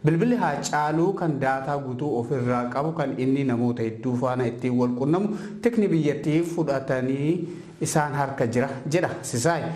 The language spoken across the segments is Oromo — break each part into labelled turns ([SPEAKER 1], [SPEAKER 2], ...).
[SPEAKER 1] Bilbilli Haacaaluu kan daataa guutuu ofirraa qabu kan inni namoota hedduu faana ittiin wal quunnamu tikni biyyattii fudhatanii isaan harka jira jedha Sisaay.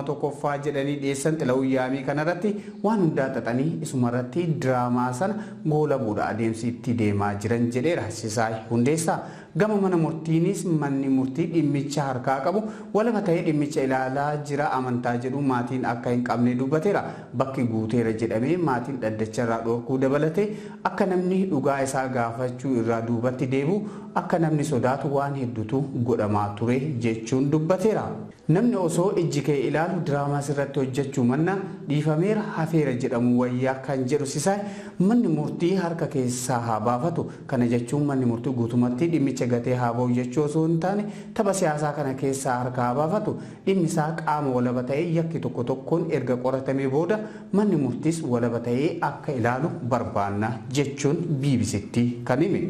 [SPEAKER 1] Tokkoffaa jedhanii dhiyeessan Xilawuyyaamii kanarratti waan hundaa xaxanii isumarratti diraamaa sana goolabuudha adeemsi itti deemaa jiran jedheera Sisaay Hundeessaa. Gama mana murtiinis manni murtii dhimmicha harkaa qabu walaba ta'ee dhimmicha ilaalaa jira amantaa jedhu maatiin akka hin qabne dubbateera. Bakki guuteera jedhamee maatiin dhaddacha irraa dhorkuu dabalatee akka namni dhugaa isaa gaafachuu irraa duubatti deebi'u akka namni sodaatu waan hedduutu godhamaa ture jechuun dubbateera. Namni osoo ijji kee ilaalu diraamaa sirratti hojjechuu manna dhiifameera hafeera jedhamu wayyaa kan jedhu Sisaay manni murtii harka keessaa haa baafatu. Kana jechuun manni murtii guutumatti dhimmicha gatee haa ba'u jechuu osoo hin taane tapha siyaasaa kana keessaa harka haa baafatu. Dhimmi isaa qaama walaba ta'ee yakki tokko tokkoon erga qoratamee booda manni murtiis walaba ta'ee akka ilaalu barbaanna jechuun BBCtti kan hime.